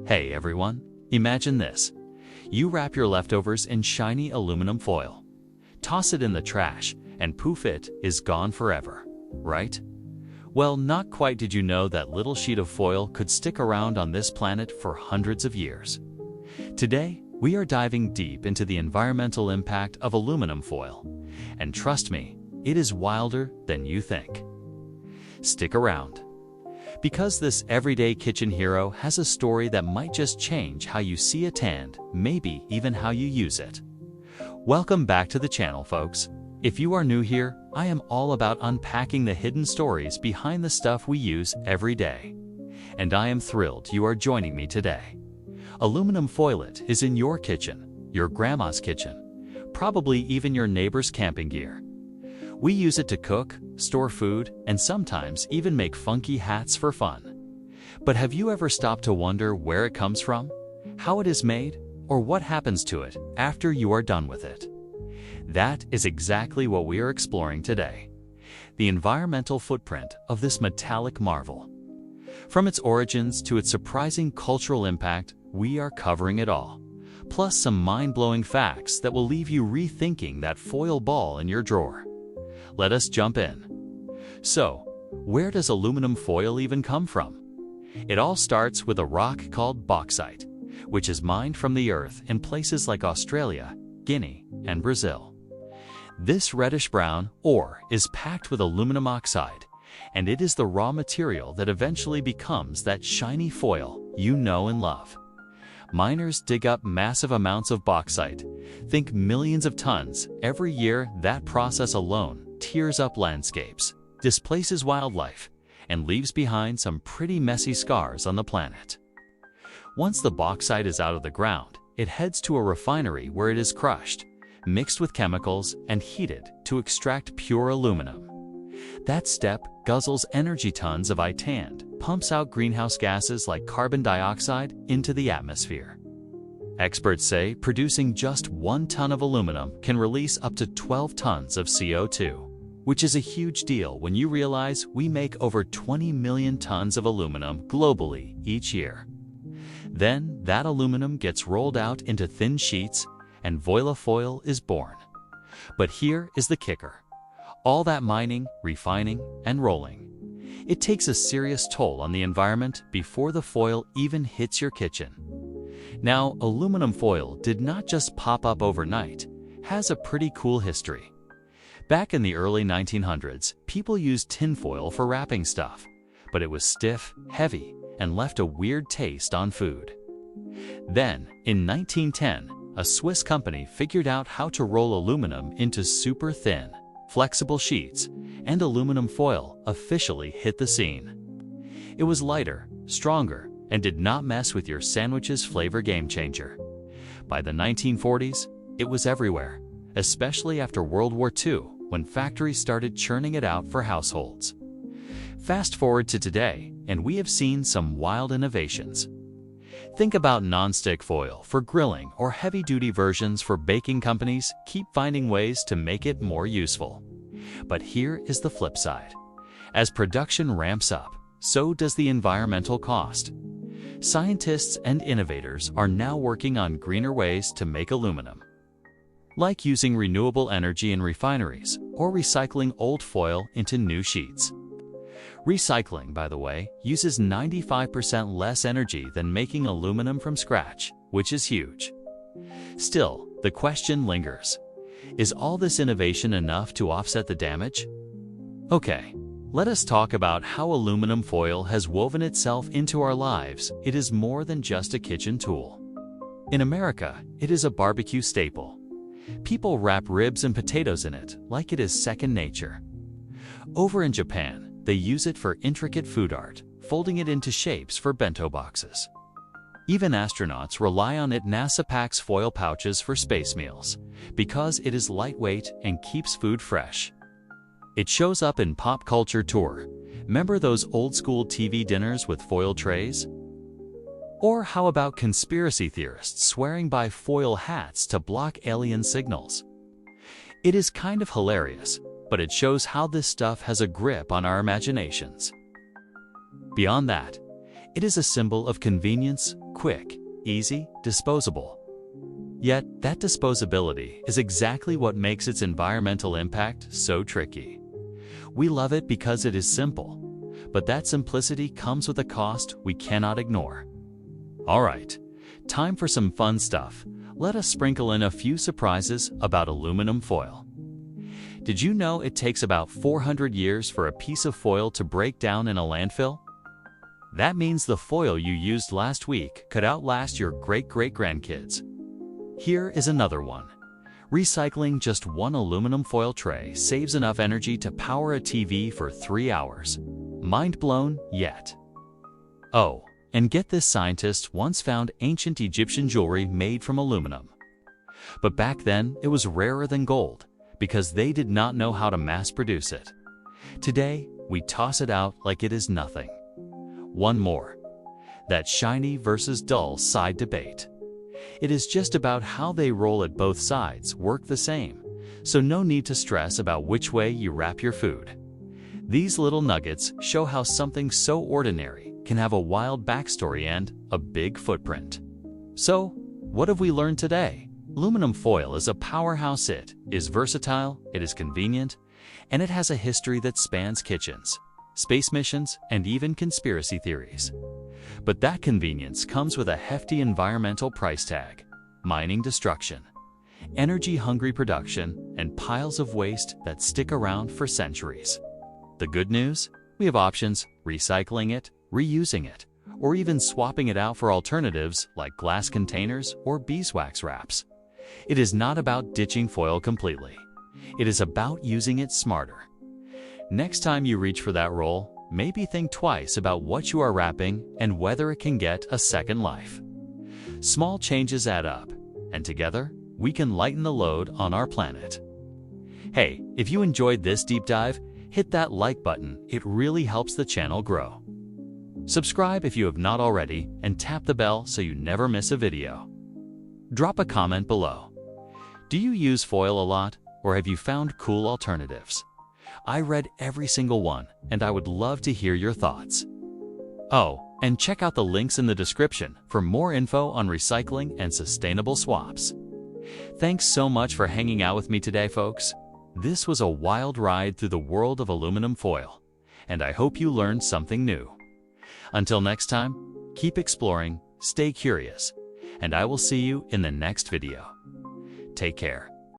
Hey everyone, imagine this. You wrap your leftovers in shiny aluminum foil, toss it in the trash, and poof, it is gone forever, right? Well, not quite. Did you know that little sheet of foil could stick around on this planet for hundreds of years? Today, we are diving deep into the environmental impact of aluminum foil. And trust me, it is wilder than you think. Stick around, because this everyday kitchen hero has a story that might just change how you see it and maybe even how you use it. Welcome back to the channel, folks. If you are new here, I am all about unpacking the hidden stories behind the stuff we use every day. And I am thrilled you are joining me today. Aluminum foil is in your kitchen, your grandma's kitchen, probably even your neighbor's camping gear. We use it to cook, store food, and sometimes even make funky hats for fun. But have you ever stopped to wonder where it comes from, how it is made, or what happens to it after you are done with it? That is exactly what we are exploring today. The environmental footprint of this metallic marvel. From its origins to its surprising cultural impact, we are covering it all. Plus some mind-blowing facts that will leave you rethinking that foil ball in your drawer. Let us jump in. So, where does aluminum foil even come from? It all starts with a rock called bauxite, which is mined from the earth in places like Australia, Guinea, and Brazil. This reddish-brown ore is packed with aluminum oxide, and it is the raw material that eventually becomes that shiny foil you know and love. Miners dig up massive amounts of bauxite, think millions of tons, every year. That process alone tears up landscapes, displaces wildlife, and leaves behind some pretty messy scars on the planet. Once the bauxite is out of the ground, it heads to a refinery where it is crushed, mixed with chemicals, and heated to extract pure aluminum. That step guzzles energy. Tons of it and pumps out greenhouse gases like carbon dioxide into the atmosphere. Experts say producing just 1 ton of aluminum can release up to 12 tons of CO2, which is a huge deal when you realize we make over 20 million tons of aluminum globally each year. Then that aluminum gets rolled out into thin sheets and voila, foil is born. But here is the kicker. All that mining, refining, and rolling, it takes a serious toll on the environment before the foil even hits your kitchen. Now, aluminum foil did not just pop up overnight, has a pretty cool history. Back in the early 1900s, people used tinfoil for wrapping stuff, but it was stiff, heavy, and left a weird taste on food. Then, in 1910, a Swiss company figured out how to roll aluminum into super thin, flexible sheets, and aluminum foil officially hit the scene. It was lighter, stronger, and did not mess with your sandwich's flavor. Game changer. By the 1940s, it was everywhere, especially after World War II, when factories started churning it out for households. Fast forward to today, and we have seen some wild innovations. Think about non-stick foil for grilling or heavy-duty versions for baking. Companies keep finding ways to make it more useful. But here is the flip side. As production ramps up, so does the environmental cost. Scientists and innovators are now working on greener ways to make aluminum, like using renewable energy in refineries or recycling old foil into new sheets. Recycling, by the way, uses 95% less energy than making aluminum from scratch, which is huge. Still, the question lingers. Is all this innovation enough to offset the damage? Okay, let us talk about how aluminum foil has woven itself into our lives. It is more than just a kitchen tool. In America, it is a barbecue staple. People wrap ribs and potatoes in it like it is second nature. Over in Japan, they use it for intricate food art, folding it into shapes for bento boxes. Even astronauts rely on it. NASA packs foil pouches for space meals because it is lightweight and keeps food fresh. It shows up in pop culture too. Remember those old-school TV dinners with foil trays? Or how about conspiracy theorists swearing by foil hats to block alien signals? It is kind of hilarious, but it shows how this stuff has a grip on our imaginations. Beyond that, It is a symbol of convenience, quick, easy, disposable. Yet, that disposability is exactly what makes its environmental impact so tricky. We love it because it is simple, but that simplicity comes with a cost we cannot ignore. Alright, time for some fun stuff. Let us sprinkle in a few surprises about aluminum foil. Did you know it takes about 400 years for a piece of foil to break down in a landfill? That means the foil you used last week could outlast your great-great-grandkids. Here is another one. Recycling just one aluminum foil tray saves enough energy to power a TV for 3 hours. Mind blown yet? Oh, and get this, scientists once found ancient Egyptian jewelry made from aluminum. But back then, it was rarer than gold because they did not know how to mass produce it. Today, we toss it out like it is nothing. One more. That shiny versus dull side debate. It is just about how they roll at both sides work the same, so no need to stress about which way you wrap your food. These little nuggets show how something so ordinary can have a wild backstory and a big footprint. So, what have we learned today? Aluminum foil is a powerhouse. It is versatile, it is convenient, and it has a history that spans kitchens, space missions, and even conspiracy theories. But that convenience comes with a hefty environmental price tag: mining destruction, energy-hungry production, and piles of waste that stick around for centuries. The good news? We have options: recycling it, reusing it, or even swapping it out for alternatives like glass containers or beeswax wraps. It is not about ditching foil completely. It is about using it smarter. Next time you reach for that roll, maybe think twice about what you are wrapping and whether it can get a second life. Small changes add up, and together, we can lighten the load on our planet. Hey, if you enjoyed this deep dive, hit that like button. It really helps the channel grow. Subscribe if you have not already, and tap the bell so you never miss a video. Drop a comment below. Do you use foil a lot, or have you found cool alternatives? I read every single one, and I would love to hear your thoughts. Oh, and check out the links in the description for more info on recycling and sustainable swaps. Thanks so much for hanging out with me today, folks. This was a wild ride through the world of aluminum foil, and I hope you learned something new. Until next time, keep exploring, stay curious, and I will see you in the next video. Take care.